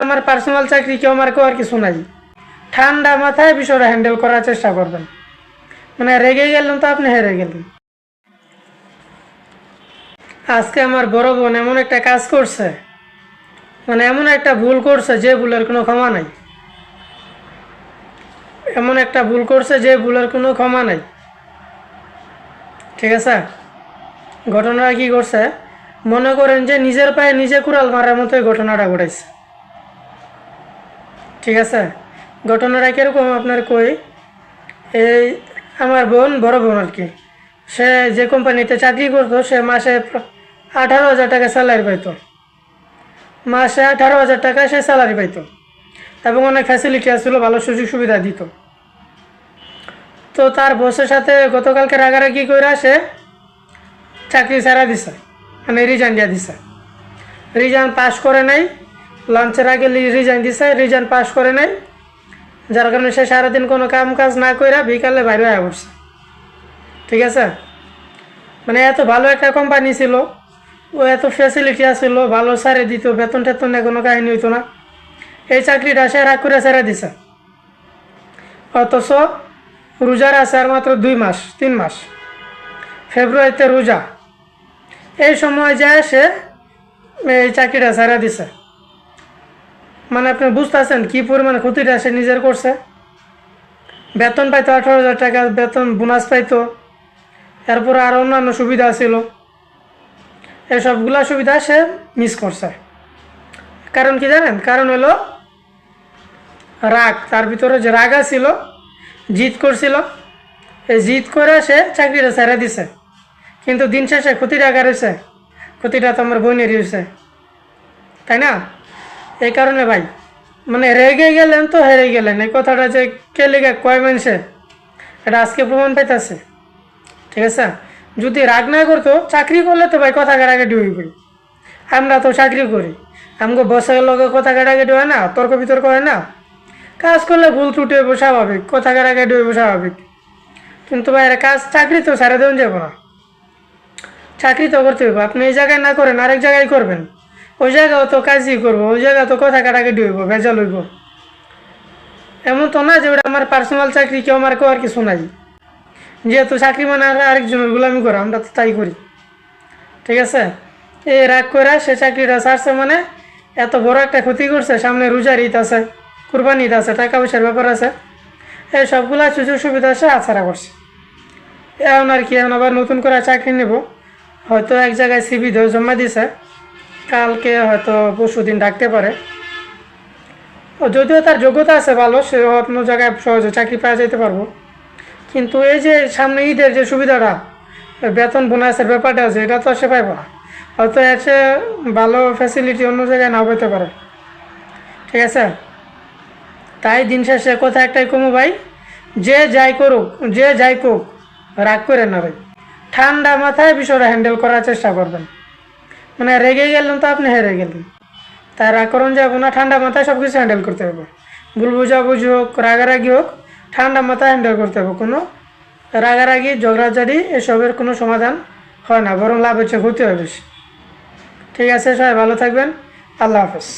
আমার পার্সোনাল চাকরি কেউ আমার কেউ আর কিছু নাই। ঠান্ডা মাথায় বিষয়টা হ্যান্ডেল করার চেষ্টা করবেন। মানে রেগে গেলেন তো আপনি হেরে গেলেন। আজকে আমার বড় বোন এমন একটা কাজ করছে, মানে এমন একটা ভুল করছে যে ভুলের কোনো ক্ষমা নাই। এমন একটা ভুল করছে যে ভুলের কোনো ক্ষমা নাই। ঠিক আছে, ঘটনাটা কি করছে মনে করেন যে নিজের পায়ে নিজে কুড়াল মারার মতোই ঘটনাটা ঘটাইছে। ঠিক আছে, ঘটনাটা কীরকম আপনার কই, এই আমার বোন বড় বোন আর কি, সে যে কোম্পানিতে চাকরি করতো সে মাসে 18,000 টাকা স্যালারি পাইতো। মাসে 18,000 টাকা সে স্যালারি পাইতো এবং অনেক ফ্যাসিলিটি আসছিল, ভালো সুযোগ সুবিধা দিত। তো তার বসের সাথে গতকালকে রাগারাগি করে সে চাকরি ছাড়া দিছে, মানে রিজাইন দিয়া দিছে। রিজাইন পাস করে নাই, লাঞ্চের আগে রিজাইন দিছে, রিজাইন পাস করে নাই, যার কারণে সে সারাদিন কোনো কাম কাজ না করে বিকালে বাইরে হয়ে পড়ছে। ঠিক আছে, মানে এত ভালো একটা কোম্পানি ছিল, ও এত ফ্যাসিলিটি আসছিল, ভালো সারে দিত, বেতন টেতনে কোনো কাহিনী হইতো না। এই চাকরিটা সে রাগ করে ছেড়ে দিছে। অথচ রোজার আছে আর মাত্র 2 মাস 3 মাস, ফেব্রুয়ারিতে রোজা, এই সময় যায় সে এই চাকরিটা ছেড়ে দিছে। মানে আপনি বুঝতেছেন কী পরিমাণ ক্ষতিটা সে নিজের করছে। বেতন পাইতো 18,000 টাকা, বেতন বোনাস পাইতো, এরপর আর অন্যান্য সুবিধা ছিল, এই সবগুলা সুবিধা সে মিস করছে। কারণ কি জানেন, কারণ হলো রাগ। তার ভিতরে যে রাগা ছিল, জিদ করছিল, এই জিদ করে সে চাকরিটা ছেড়ে দিছে। কিন্তু দিন শেষে ক্ষতিটা কার হয়েছে? ক্ষতিটা তো আমার বোনেরই হয়েছে, তাই না? এই কারণে ভাই, মানে রেগে গেলেন তো হেরে গেলেন, এই কথাটা যে কে লেগে কয় মানুষে, এটা আজকে প্রমাণ পাইতেছে। ঠিক আছে, যদি রাগ না করতো, চাকরি করলে তো ভাই কথা কাটাকাটি হইবে। আমরা তো চাকরি করি, আমাকে বসের লগে কথা কাটাকাটি হয় না, তর্ক বিতর্ক হয় না। কাজ করলে ভুল ত্রুটি হইব স্বাভাবিক, কথা কাটাকাটি হইব স্বাভাবিক। কিন্তু ভাই কাজ চাকরি তো ছেড়ে দেওয়া যাব না, চাকরি তো করতে হইব। আপনি এই জায়গায় না করেন আরেক জায়গায় করবেন, ওই জায়গাও তো কাজই করবো, ওই জায়গা তো কথা কাটাকাটি হইব, ভেজাল হইব। এমন তো না যে ওটা আমার পার্সোনাল চাকরি, কেউ আমার কেউ আর কিছু নাই। যেহেতু চাকরি মানে আরেকজনের গোলামি করা, আমরা তো তাই করি। ঠিক আছে, এই রাগ করে সে চাকরিটা ছাড়ছে, মানে এত বড় একটা ক্ষতি করছে। সামনে রোজার ঈদ আছে, কুরবানি ঈদ আছে, টাকা পয়সার ব্যাপার আছে, এই সবগুলা সুযোগ সুবিধা সে আছাড়া করছে। এখন আর কি, এখন আবার নতুন করে চাকরি নেব, হয়তো এক জায়গায় সিভি জমা দিছে, কালকে হয়তো পরশু দিন ডাকতে পারে। যদিও তার যোগ্যতা আছে ভালো, সে অন্য জায়গায় সহজে চাকরি পাওয়া যেতে পারবো। কিন্তু এই যে সামনে ঈদের যে সুবিধাটা, বেতন বোনাসের ব্যাপারটা আছে, এটা তো সে পাইব না। হয়তো এসে ভালো ফ্যাসিলিটি অন্য জায়গায় নাও পেতে পারে। ঠিক আছে, তাই দিন শেষে কথা একটাই কমু ভাই, যে যাই করুক, যে যাই করুক, রাগ করে না ভাই, ঠান্ডা মাথায় বিষয়টা হ্যান্ডেল করার চেষ্টা করবেন। মানে রেগে গেলেন তো আপনি হেরে গেলেন, তাই রাগ করুন যাবো না, ঠান্ডা মাথায় সব কিছু হ্যান্ডেল করতে হবে। ভুল বুঝাবুঝি হোক, রাগারাগি হোক, ঠান্ডা মাথায় হ্যান্ডেল করতে হবে। কোনো রাগারাগি ঝগড়াঝাড়ি এসবের কোনো সমাধান হয় না, বরং লাভ হচ্ছে ক্ষতি হয় বেশি। ঠিক আছে, সবাই ভালো থাকবেন, আল্লাহ হাফেজ।